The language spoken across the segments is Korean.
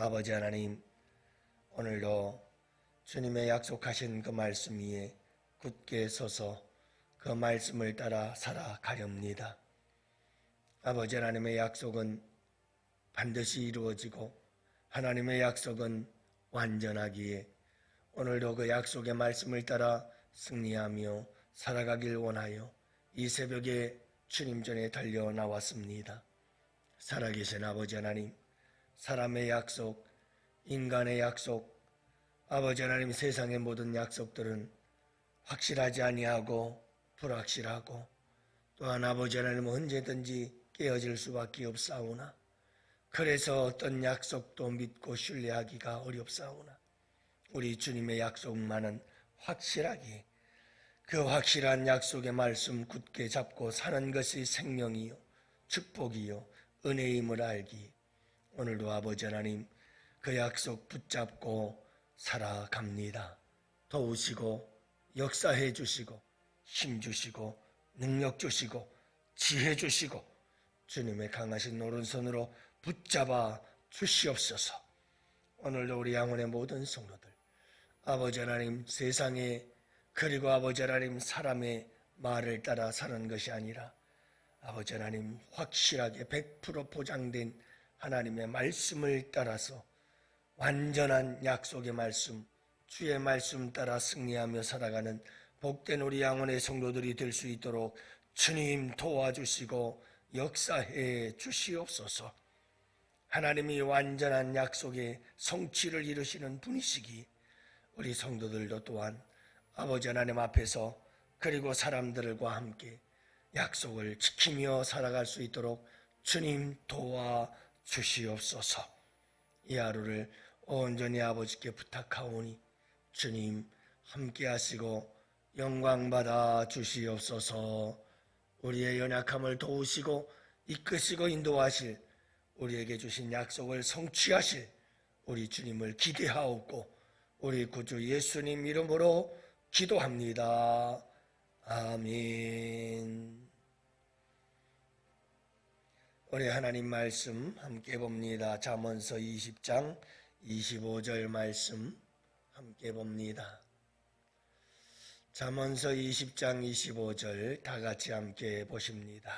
아버지 하나님, 오늘도 주님의 약속하신 그 말씀 위에 굳게 서서 그 말씀을 따라 살아가렵니다. 아버지 하나님의 약속은 반드시 이루어지고 하나님의 약속은 완전하기에 오늘도 그 약속의 말씀을 따라 승리하며 살아가길 원하여 이 새벽에 주님 전에 달려 나왔습니다. 살아계신 아버지 하나님, 사람의 약속, 인간의 약속, 아버지 하나님, 세상의 모든 약속들은 확실하지 아니하고 불확실하고 또한 아버지 하나님 언제든지 깨어질 수밖에 없사오나 그래서 어떤 약속도 믿고 신뢰하기가 어렵사오나 우리 주님의 약속만은 확실하게 그 확실한 약속의 말씀 굳게 잡고 사는 것이 생명이요 축복이요 은혜임을 알기 오늘도 아버지 하나님 그 약속 붙잡고 살아갑니다. 도우시고 역사해 주시고 힘 주시고 능력 주시고 지혜 주시고 주님의 강하신 오른손으로 붙잡아 주시옵소서. 오늘도 우리 양원의 모든 성도들 아버지 하나님 세상에 그리고 아버지 하나님 사람의 말을 따라 사는 것이 아니라 아버지 하나님 확실하게 100% 보장된 하나님의 말씀을 따라서 완전한 약속의 말씀, 주의 말씀 따라 승리하며 살아가는 복된 우리 양원의 성도들이 될 수 있도록 주님 도와주시고 역사해 주시옵소서. 하나님이 완전한 약속의 성취를 이루시는 분이시기 우리 성도들도 또한 아버지 하나님 앞에서 그리고 사람들과 함께 약속을 지키며 살아갈 수 있도록 주님 도와주시옵소서. 이 하루를 온전히 아버지께 부탁하오니 주님 함께 하시고 영광 받아 주시옵소서. 우리의 연약함을 도우시고 이끄시고 인도하실 우리에게 주신 약속을 성취하실 우리 주님을 기대하옵고 우리 구주 예수님 이름으로 기도합니다. 아멘. 우리 하나님 말씀 함께 봅니다. 잠언서 20장 25절 말씀 함께 봅니다. 잠언서 20장 25절 다 같이 함께 보십니다.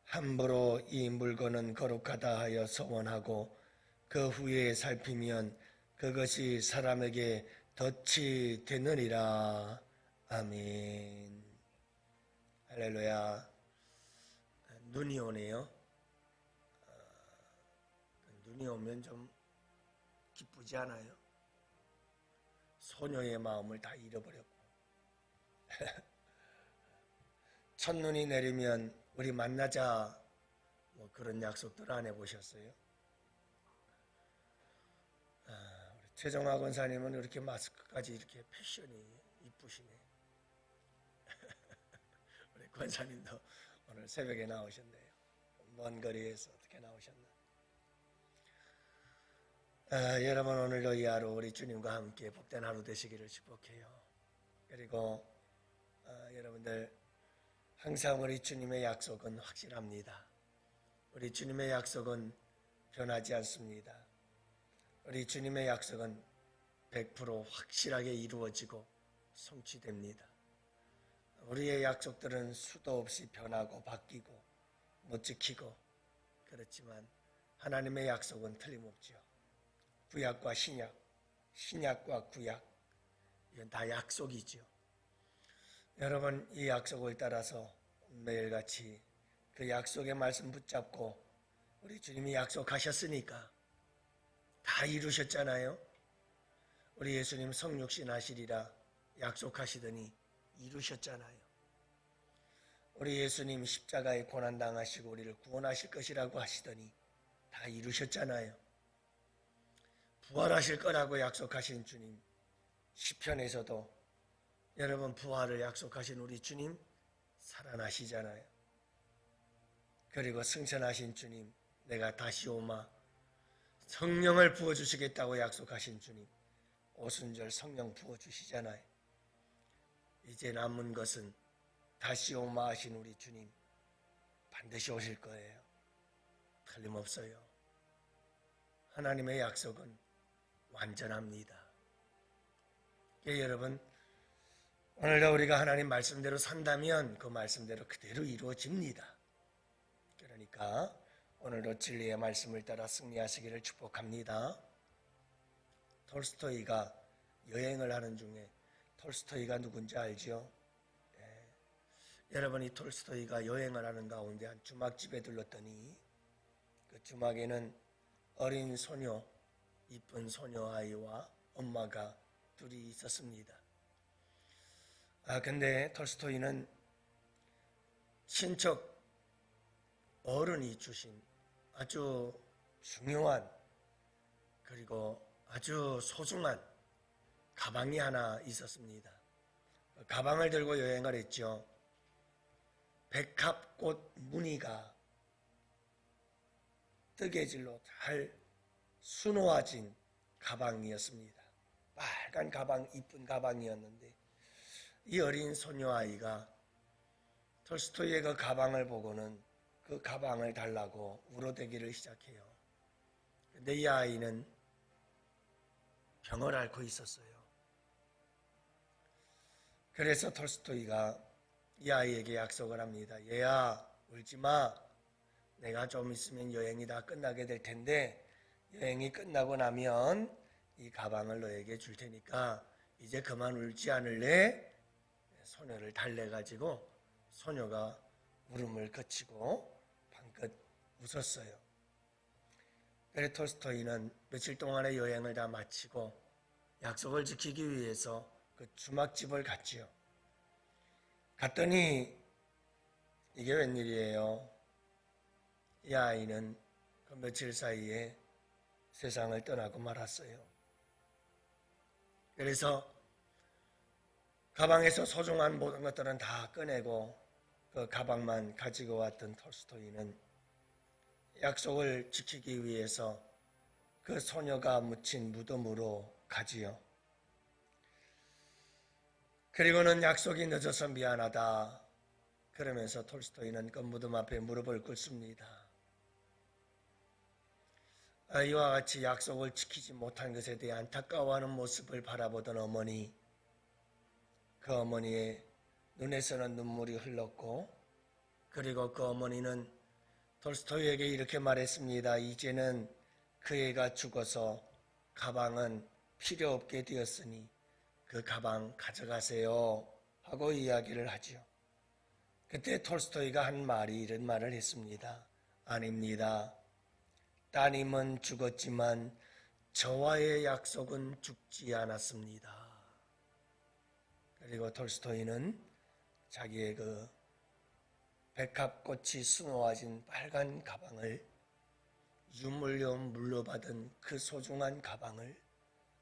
함부로 이 물건은 거룩하다 하여 서원하고 그 후에 살피면 그것이 사람에게 덫이 되느니라. 아멘. 할렐루야. 눈이 오네요. 눈이 오면 좀 기쁘지 않아요? 소녀의 마음을 다 잃어버렸고 첫눈이 내리면 우리 만나자 뭐 그런 약속들 안 해보셨어요? 우리 최정화 권사님은 이렇게 마스크까지 이렇게 패션이 이쁘시네. 우리 권사님도 오늘 새벽에 나오셨네요. 먼 거리에서 어떻게 나오셨나? 여러분 오늘도 이 하루 우리 주님과 함께 복된 하루 되시기를 축복해요. 그리고 여러분들 항상 우리 주님의 약속은 확실합니다. 우리 주님의 약속은 변하지 않습니다. 우리 주님의 약속은 100% 확실하게 이루어지고 성취됩니다. 우리의 약속들은 수도 없이 변하고 바뀌고 못 지키고 그렇지만 하나님의 약속은 틀림없죠. 구약과 신약, 신약과 구약 이건 다 약속이죠. 여러분 이 약속을 따라서 매일같이 그 약속의 말씀 붙잡고 우리 주님이 약속하셨으니까 다 이루셨잖아요. 우리 예수님 성육신 하시리라 약속하시더니 이루셨잖아요. 우리 예수님 십자가에 고난당하시고 우리를 구원하실 것이라고 하시더니 다 이루셨잖아요. 부활하실 거라고 약속하신 주님, 시편에서도 여러분 부활을 약속하신 우리 주님 살아나시잖아요. 그리고 승천하신 주님, 내가 다시 오마 성령을 부어주시겠다고 약속하신 주님, 오순절 성령 부어주시잖아요. 이제 남은 것은 다시 오마 하신 우리 주님 반드시 오실 거예요. 틀림없어요. 하나님의 약속은 완전합니다. 여러분, 오늘도 우리가 하나님 말씀대로 산다면 그 말씀대로 그대로 이루어집니다. 그러니까 오늘도 진리의 말씀을 따라 승리하시기를 축복합니다. 톨스토이가 여행을 하는 중에 톨스토이가 누군지 알죠? 여러분이 톨스토이가 여행을 하는 가운데 한 주막집에 들렀더니 그 주막에는 어린 소녀, 이쁜 소녀 아이와 엄마가 둘이 있었습니다. 근데 톨스토이는 친척 어른이 주신 아주 중요한 그리고 아주 소중한 가방이 하나 있었습니다. 가방을 들고 여행을 했죠. 백합꽃 무늬가 뜨개질로 잘 수놓아진 가방이었습니다. 빨간 가방, 이쁜 가방이었는데 이 어린 소녀아이가 톨스토이의 그 가방을 보고는 그 가방을 달라고 울어대기를 시작해요. 근데 이 아이는 병을 앓고 있었어요. 그래서 톨스토이가 이 아이에게 약속을 합니다. 얘야, 울지 마. 내가 좀 있으면 여행이 다 끝나게 될 텐데 여행이 끝나고 나면 이 가방을 너에게 줄 테니까 이제 그만 울지 않을래? 소녀를 달래가지고 소녀가 울음을 그치고 방긋 웃었어요. 그래서 톨스토이는 며칠 동안의 여행을 다 마치고 약속을 지키기 위해서 그 주막집을 갔지요. 갔더니 이게 웬일이에요? 이 아이는 그 며칠 사이에 세상을 떠나고 말았어요. 그래서 가방에서 소중한 모든 것들은 다 꺼내고 그 가방만 가지고 왔던 톨스토이는 약속을 지키기 위해서 그 소녀가 묻힌 무덤으로 가지요. 그리고는 약속이 늦어서 미안하다. 그러면서 톨스토이는 그 무덤 앞에 무릎을 꿇습니다. 이와 같이 약속을 지키지 못한 것에 대해 안타까워하는 모습을 바라보던 어머니, 그 어머니의 눈에서는 눈물이 흘렀고 그리고 그 어머니는 톨스토이에게 이렇게 말했습니다. 이제는 그 애가 죽어서 가방은 필요 없게 되었으니 그 가방 가져가세요 하고 이야기를 하죠. 그때 톨스토이가 한 말이 이런 말을 했습니다. 아닙니다. 따님은 죽었지만 저와의 약속은 죽지 않았습니다. 그리고 톨스토이는 자기의 그 백합꽃이 수놓아진 빨간 가방을 유물로 물려받은 그 소중한 가방을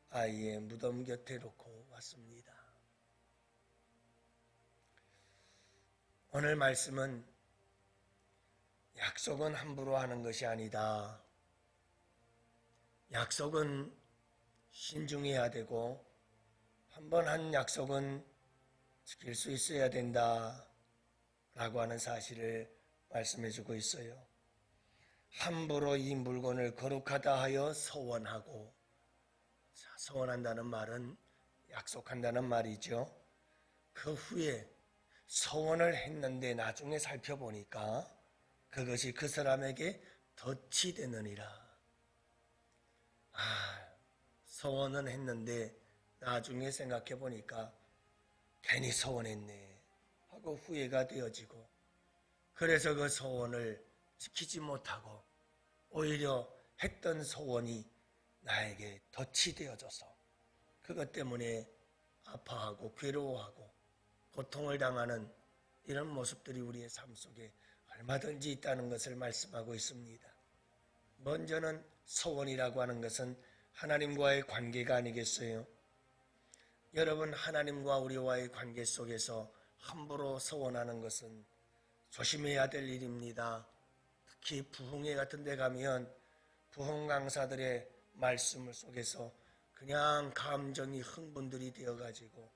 아이의 무덤 곁에 놓고 왔습니다. 오늘 말씀은 약속은 함부로 하는 것이 아니다. 약속은 신중해야 되고 한 번 한 약속은 지킬 수 있어야 된다 라고 하는 사실을 말씀해 주고 있어요. 함부로 이 물건을 거룩하다 하여 서원하고, 서원한다는 말은 약속한다는 말이죠. 그 후에 서원을 했는데 나중에 살펴보니까 그것이 그 사람에게 덫이 되느니라. 서원은 했는데 나중에 생각해 보니까 괜히 서원했네 하고 후회가 되어지고, 그래서 그 서원을 지키지 못하고 오히려 했던 소원이 나에게 덫이 되어져서 그것 때문에 아파하고 괴로워하고 고통을 당하는 이런 모습들이 우리의 삶 속에 얼마든지 있다는 것을 말씀하고 있습니다. 먼저는 소원이라고 하는 것은 하나님과의 관계가 아니겠어요? 여러분, 하나님과 우리와의 관계 속에서 함부로 소원하는 것은 조심해야 될 일입니다. 특히 부흥회 같은 데 가면 부흥 강사들의 말씀 속에서 그냥 감정이 흥분들이 되어가지고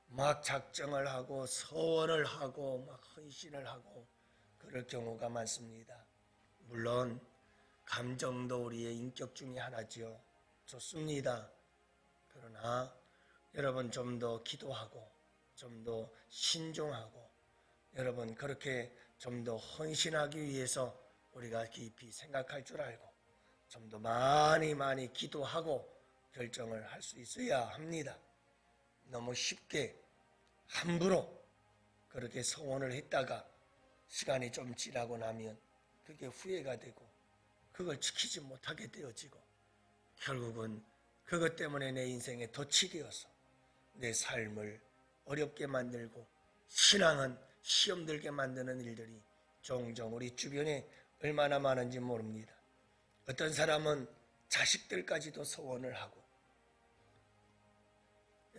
막 작정을 하고 서원을 하고 막 헌신을 하고 그럴 경우가 많습니다. 물론 감정도 우리의 인격 중에 하나지요. 좋습니다. 그러나 여러분 좀 더 기도하고 좀 더 신중하고 여러분 그렇게 좀 더 헌신하기 위해서 우리가 깊이 생각할 줄 알고 좀 더 많이 기도하고 결정을 할 수 있어야 합니다. 너무 쉽게 함부로 그렇게 서원을 했다가 시간이 좀 지나고 나면 그게 후회가 되고 그걸 지키지 못하게 되어지고 결국은 그것 때문에 내 인생에 덫이 되어서 내 삶을 어렵게 만들고 신앙은 시험 들게 만드는 일들이 종종 우리 주변에 얼마나 많은지 모릅니다. 어떤 사람은 자식들까지도 소원을 하고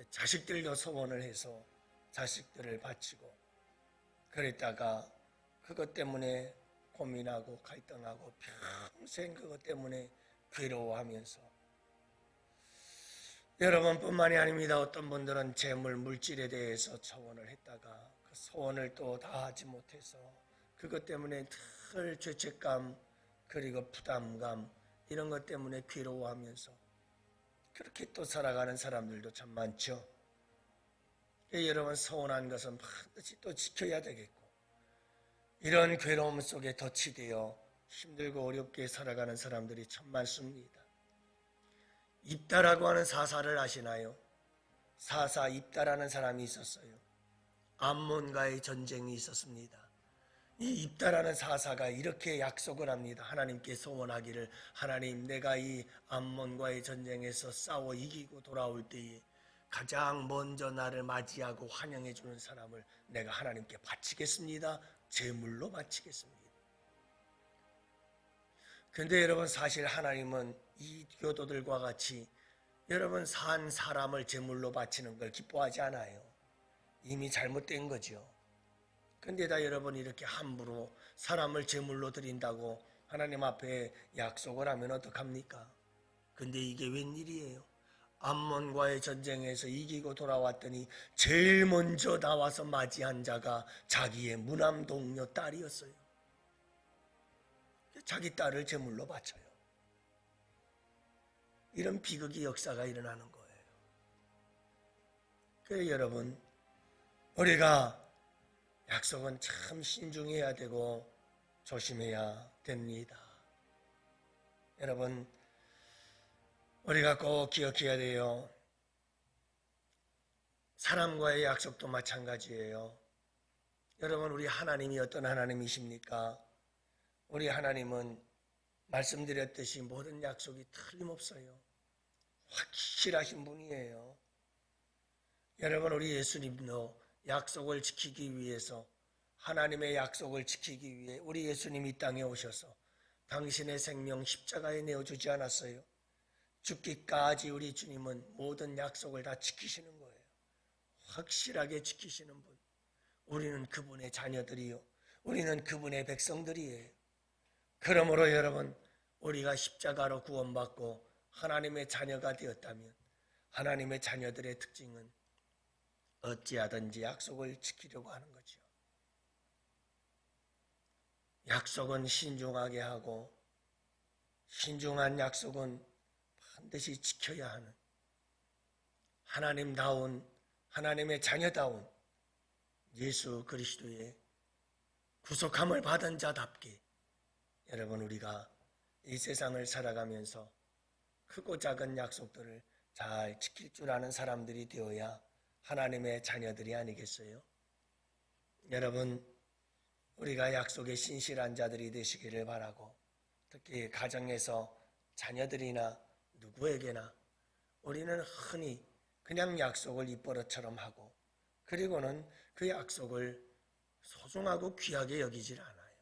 자식들도 소원을 해서 자식들을 바치고 그랬다가 그것 때문에 고민하고 갈등하고 평생 그것 때문에 괴로워하면서 여러분뿐만이 아닙니다. 어떤 분들은 재물, 물질에 대해서 소원을 했다가 그 소원을 또 다 하지 못해서 그것 때문에 늘 죄책감 그리고 부담감 이런 것 때문에 괴로워하면서 그렇게 또 살아가는 사람들도 참 많죠. 여러분 소원한 것은 반드시 또 지켜야 되겠고 이런 괴로움 속에 덫이 되어 힘들고 어렵게 살아가는 사람들이 참 많습니다. 입다라고 하는 사사를 아시나요? 사사 입다라는 사람이 있었어요. 암몬과의 전쟁이 있었습니다. 이 입다라는 사사가 이렇게 약속을 합니다. 하나님께 소원하기를 하나님 내가 이 암몬과의 전쟁에서 싸워 이기고 돌아올 때에 가장 먼저 나를 맞이하고 환영해 주는 사람을 내가 하나님께 바치겠습니다. 제물로 바치겠습니다. 그런데 여러분 사실 하나님은 이 교도들과 같이 여러분 산 사람을 제물로 바치는 걸 기뻐하지 않아요. 이미 잘못된 거죠. 근데다 여러분 이렇게 함부로 사람을 제물로 드린다고 하나님 앞에 약속을 하면 어떡합니까? 근데 이게 웬일이에요? 암몬과의 전쟁에서 이기고 돌아왔더니 제일 먼저 나와서 맞이한 자가 자기의 무남 동료 딸이었어요. 자기 딸을 제물로 바쳐요. 이런 비극의 역사가 일어나는 거예요. 그래서 여러분 우리가 약속은 참 신중해야 되고 조심해야 됩니다. 여러분 우리가 꼭 기억해야 돼요. 사람과의 약속도 마찬가지예요. 여러분 우리 하나님이 어떤 하나님이십니까? 우리 하나님은 말씀드렸듯이 모든 약속이 틀림없어요. 확실하신 분이에요. 여러분 우리 예수님도 약속을 지키기 위해서 하나님의 약속을 지키기 위해 우리 예수님이 이 땅에 오셔서 당신의 생명 십자가에 내어주지 않았어요. 죽기까지 우리 주님은 모든 약속을 다 지키시는 거예요. 확실하게 지키시는 분. 우리는 그분의 자녀들이요. 우리는 그분의 백성들이에요. 그러므로 여러분 우리가 십자가로 구원받고 하나님의 자녀가 되었다면 하나님의 자녀들의 특징은 어찌하든지 약속을 지키려고 하는 거죠. 약속은 신중하게 하고 신중한 약속은 반드시 지켜야 하는 하나님다운 하나님의 자녀다운 예수 그리스도의 구속함을 받은 자답게 여러분 우리가 이 세상을 살아가면서 크고 작은 약속들을 잘 지킬 줄 아는 사람들이 되어야 하나님의 자녀들이 아니겠어요? 여러분 우리가 약속에 신실한 자들이 되시기를 바라고 특히 가정에서 자녀들이나 누구에게나 우리는 흔히 그냥 약속을 입버릇처럼 하고 그리고는 그 약속을 소중하고 귀하게 여기질 않아요.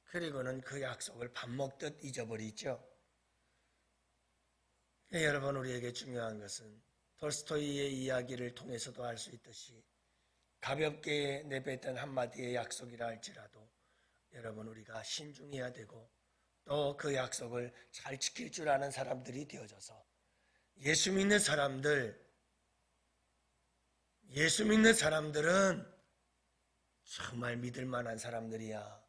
그리고는 그 약속을 밥 먹듯 잊어버리죠. 여러분 우리에게 중요한 것은 톨스토이의 이야기를 통해서도 알 수 있듯이 가볍게 내뱉은 한마디의 약속이라 할지라도 여러분 우리가 신중해야 되고 또 그 약속을 잘 지킬 줄 아는 사람들이 되어져서 예수 믿는 사람들은 정말 믿을 만한 사람들이야.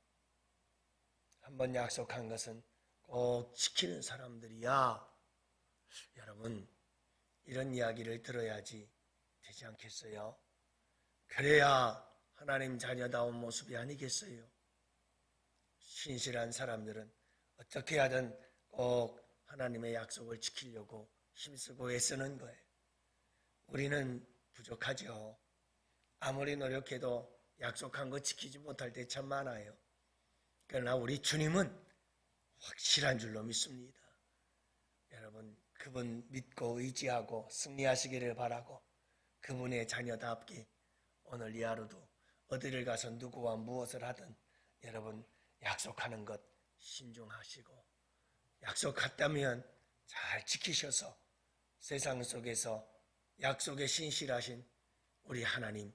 한번 약속한 것은 꼭 지키는 사람들이야. 여러분, 이런 이야기를 들어야지 되지 않겠어요? 그래야 하나님 자녀다운 모습이 아니겠어요? 신실한 사람들은 어떻게 하든 꼭 하나님의 약속을 지키려고 힘쓰고 애쓰는 거예요. 우리는 부족하죠. 아무리 노력해도 약속한 거 지키지 못할 때 참 많아요. 그러나 우리 주님은 확실한 줄로 믿습니다. 여러분, 그분 믿고 의지하고 승리하시기를 바라고, 그분의 자녀답게 오늘 이 하루도 어디를 가서 누구와 무엇을 하든 여러분 약속하는 것 신중하시고, 약속했다면 잘 지키셔서 세상 속에서 약속에 신실하신 우리 하나님,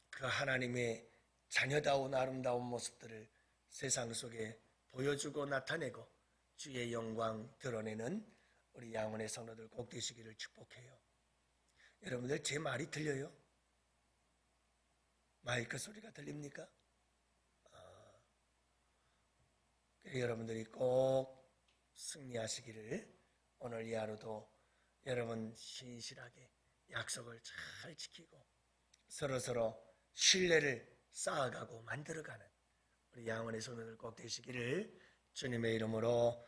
그 하나님의 자녀다운 아름다운 모습들을 세상 속에 보여주고 나타내고 주의 영광 드러내는 우리 양원의 성도들 꼭 되시기를 축복해요. 여러분들 제 말이 들려요? 마이크 소리가 들립니까? 여러분들이 꼭 승리하시기를 오늘 이 하루도 여러분 신실하게 약속을 잘 지키고 서로서로 신뢰를 쌓아가고 만들어가는 우리 양원의 성도들 꼭 되시기를 주님의 이름으로